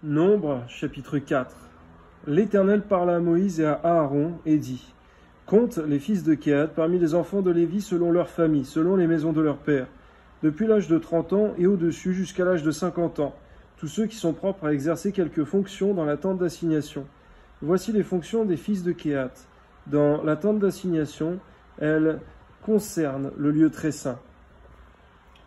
Nombre, chapitre 4. L'Éternel parla à Moïse et à Aaron et dit : Compte les fils de Kehath parmi les enfants de Lévi selon leurs familles, selon les maisons de leurs pères, depuis l'âge de 30 ans et au-dessus jusqu'à l'âge de 50 ans, tous ceux qui sont propres à exercer quelque fonction dans la tente d'assignation. Voici les fonctions des fils de Kehath. Dans la tente d'assignation, elles concernent le lieu très saint.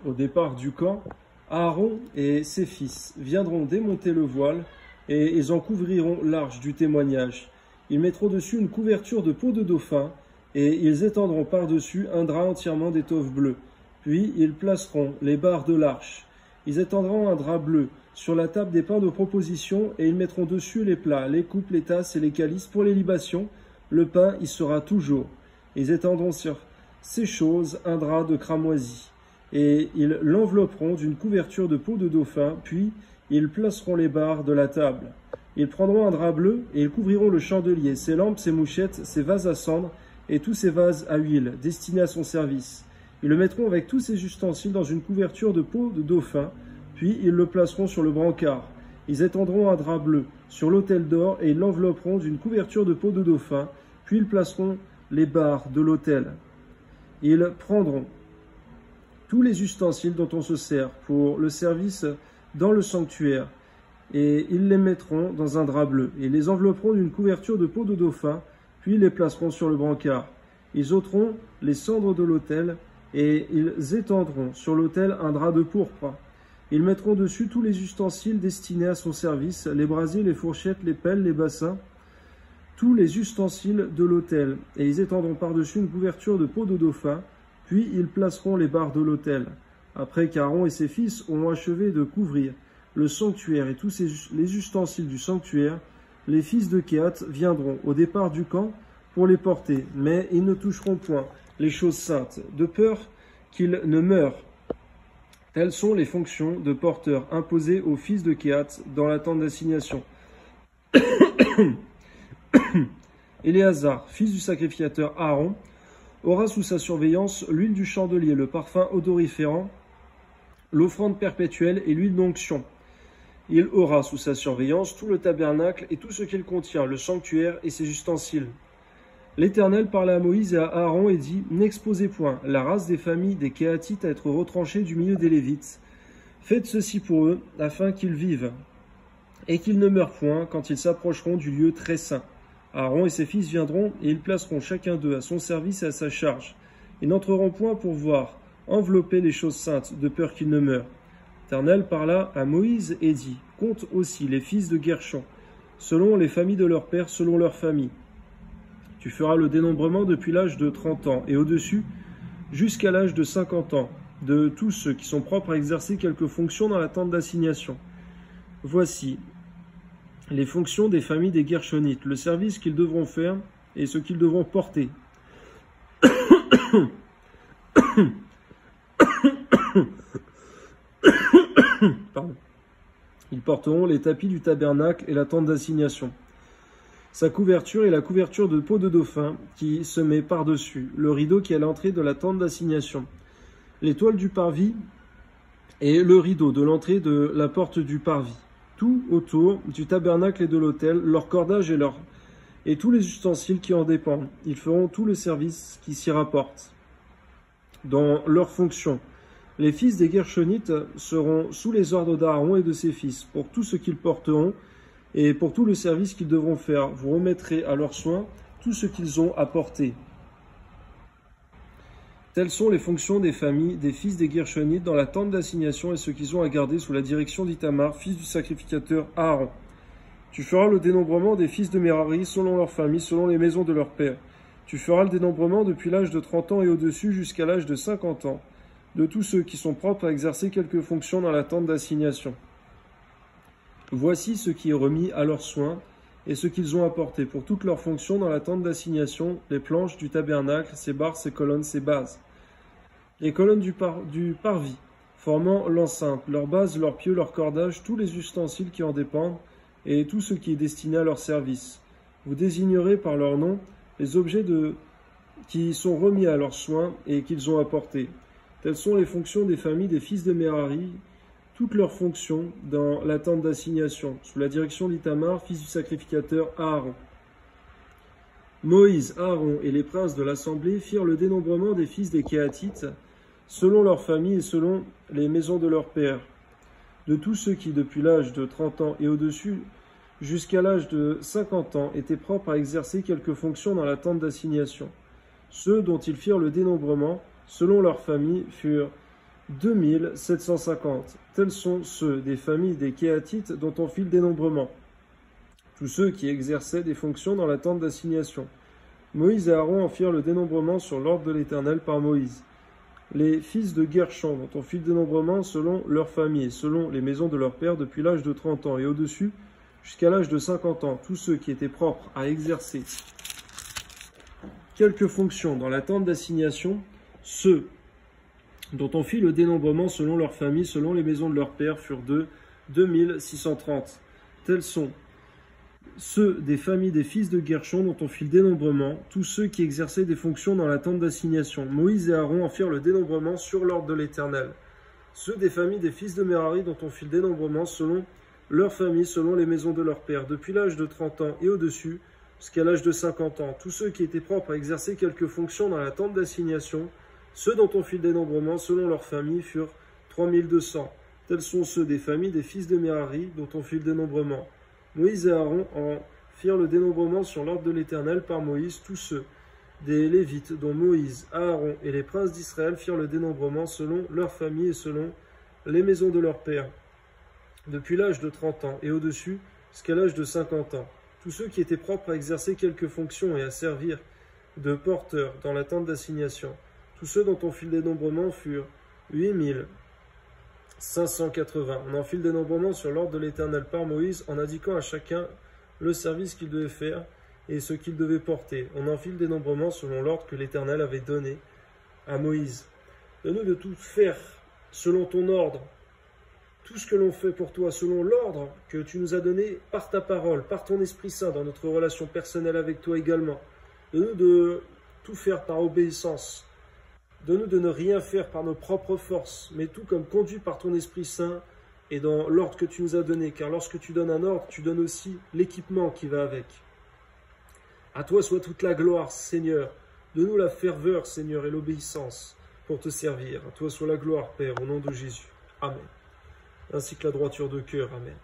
Au départ du camp, Aaron et ses fils viendront démonter le voile et ils en couvriront l'arche du témoignage. Ils mettront dessus une couverture de peau de dauphin et ils étendront par-dessus un drap entièrement d'étoffe bleue. Puis ils placeront les barres de l'arche. Ils étendront un drap bleu sur la table des pains de proposition et ils mettront dessus les plats, les coupes, les tasses et les calices pour les libations. Le pain y sera toujours. Ils étendront sur ces choses un drap de cramoisi. Et ils l'envelopperont d'une couverture de peau de dauphin, puis ils placeront les barres de la table. Ils prendront un drap bleu et ils couvriront le chandelier, ses lampes, ses mouchettes, ses vases à cendre et tous ses vases à huile destinés à son service. Ils le mettront avec tous ses ustensiles dans une couverture de peau de dauphin, puis ils le placeront sur le brancard. Ils étendront un drap bleu sur l'autel d'or et ils l'envelopperont d'une couverture de peau de dauphin, puis ils placeront les barres de l'autel. Ils prendront tous les ustensiles dont on se sert pour le service dans le sanctuaire, et ils les mettront dans un drap bleu, et les envelopperont d'une couverture de peau de dauphin, puis ils les placeront sur le brancard. Ils ôteront les cendres de l'autel, et ils étendront sur l'autel un drap de pourpre. Ils mettront dessus tous les ustensiles destinés à son service, les brasiers, les fourchettes, les pelles, les bassins, tous les ustensiles de l'autel, et ils étendront par-dessus une couverture de peau de dauphin, puis ils placeront les barres de l'autel. Après qu'Aaron et ses fils auront achevé de couvrir le sanctuaire et tous les ustensiles du sanctuaire, les fils de Kehath viendront au départ du camp pour les porter, mais ils ne toucheront point les choses saintes, de peur qu'ils ne meurent. Telles sont les fonctions de porteurs imposées aux fils de Kehath dans la tente d'assignation. Éléazar, fils du sacrificateur Aaron, aura sous sa surveillance l'huile du chandelier, le parfum odoriférant, l'offrande perpétuelle et l'huile d'onction. Il aura sous sa surveillance tout le tabernacle et tout ce qu'il contient, le sanctuaire et ses ustensiles. L'Éternel parla à Moïse et à Aaron et dit : N'exposez point la race des familles des Kehathites à être retranchée du milieu des Lévites. Faites ceci pour eux, afin qu'ils vivent, et qu'ils ne meurent point quand ils s'approcheront du lieu très saint. Aaron et ses fils viendront, et ils placeront chacun d'eux à son service et à sa charge. Ils n'entreront point pour voir envelopper les choses saintes, de peur qu'ils ne meurent. L'Éternel parla à Moïse et dit : Compte aussi les fils de Guershon, selon les familles de leurs pères, selon leurs familles. Tu feras le dénombrement depuis l'âge de 30 ans et au-dessus, jusqu'à l'âge de 50 ans, de tous ceux qui sont propres à exercer quelque fonction dans la tente d'assignation. Voici les fonctions des familles des Gershonites, le service qu'ils devront faire et ce qu'ils devront porter. Pardon. Ils porteront les tapis du tabernacle et la tente d'assignation, sa couverture et la couverture de peau de dauphin qui se met par-dessus, le rideau qui est à l'entrée de la tente d'assignation, les toiles du parvis et le rideau de l'entrée de la porte du parvis, tout autour du tabernacle et de l'autel, leur cordage et tous les ustensiles qui en dépendent. Ils feront tout le service qui s'y rapporte. Dans leurs fonctions, les fils des Gershonites seront sous les ordres d'Aaron et de ses fils, pour tout ce qu'ils porteront et pour tout le service qu'ils devront faire. Vous remettrez à leurs soins tout ce qu'ils ont à porter. Telles sont les fonctions des familles des fils des Gershonites dans la tente d'assignation et ce qu'ils ont à garder sous la direction d'Itamar, fils du sacrificateur Aaron. Tu feras le dénombrement des fils de Merari selon leurs familles, selon les maisons de leurs pères. Tu feras le dénombrement depuis l'âge de 30 ans et au-dessus jusqu'à l'âge de 50 ans, de tous ceux qui sont propres à exercer quelque fonction dans la tente d'assignation. Voici ce qui est remis à leurs soins et ce qu'ils ont apporté pour toutes leurs fonctions dans la tente d'assignation, les planches du tabernacle, ses barres, ses colonnes, ses bases. Les colonnes du parvis, formant l'enceinte, leurs bases, leurs pieux, leurs cordages, tous les ustensiles qui en dépendent, et tout ce qui est destiné à leur service. Vous désignerez par leur nom les objets qui sont remis à leurs soins et qu'ils ont apportés. Telles sont les fonctions des familles des fils de Merari, toutes leurs fonctions dans la tente d'assignation, sous la direction d'Ithamar, fils du sacrificateur Aaron. Moïse, Aaron et les princes de l'assemblée firent le dénombrement des fils des Kéhathites, selon leurs familles et selon les maisons de leurs pères, de tous ceux qui, depuis l'âge de 30 ans et au-dessus, jusqu'à l'âge de 50 ans, étaient propres à exercer quelques fonctions dans la tente d'assignation. Ceux dont ils firent le dénombrement, selon leurs familles, furent 2750. Tels sont ceux des familles des Kéhathites dont on fit le dénombrement. Tous ceux qui exerçaient des fonctions dans la tente d'assignation. Moïse et Aaron en firent le dénombrement sur l'ordre de l'Éternel par Moïse. Les fils de Guershon dont on fit le dénombrement selon leurs familles, selon les maisons de leurs pères depuis l'âge de 30 ans et au-dessus, jusqu'à l'âge de 50 ans, tous ceux qui étaient propres à exercer quelques fonctions dans la tente d'assignation, ceux dont on fit le dénombrement selon leurs familles, selon les maisons de leurs pères, furent de 2630. Tels sont ceux des familles des fils de Guershon dont on fit le dénombrement, tous ceux qui exerçaient des fonctions dans la tente d'assignation. Moïse et Aaron en firent le dénombrement sur l'ordre de l'Éternel. Ceux des familles des fils de Merari dont on fit le dénombrement selon leurs familles, selon les maisons de leurs pères, depuis l'âge de 30 ans et au-dessus, jusqu'à l'âge de 50 ans. Tous ceux qui étaient propres à exercer quelques fonctions dans la tente d'assignation, ceux dont on fit le dénombrement selon leurs familles furent 3200. Tels sont ceux des familles des fils de Merari dont on fit le dénombrement. Moïse et Aaron en firent le dénombrement sur l'ordre de l'Éternel par Moïse, tous ceux des Lévites dont Moïse, Aaron et les princes d'Israël firent le dénombrement selon leurs familles et selon les maisons de leurs pères, depuis l'âge de 30 ans et au-dessus jusqu'à l'âge de 50 ans. Tous ceux qui étaient propres à exercer quelques fonctions et à servir de porteurs dans la tente d'assignation. Tous ceux dont on fit le dénombrement furent 8580. On en fit le dénombrement sur l'ordre de l'Éternel par Moïse en indiquant à chacun le service qu'il devait faire et ce qu'il devait porter. On en fit le dénombrement selon l'ordre que l'Éternel avait donné à Moïse. Donne-nous de tout faire selon ton ordre, tout ce que l'on fait pour toi selon l'ordre que tu nous as donné par ta parole, par ton Esprit Saint, dans notre relation personnelle avec toi également. Donne-nous de tout faire par obéissance. Donne-nous de ne rien faire par nos propres forces, mais tout comme conduit par ton Esprit Saint et dans l'ordre que tu nous as donné. Car lorsque tu donnes un ordre, tu donnes aussi l'équipement qui va avec. À toi soit toute la gloire, Seigneur. Donne-nous la ferveur, Seigneur, et l'obéissance pour te servir. À toi soit la gloire, Père, au nom de Jésus. Amen. Ainsi que la droiture de cœur. Amen.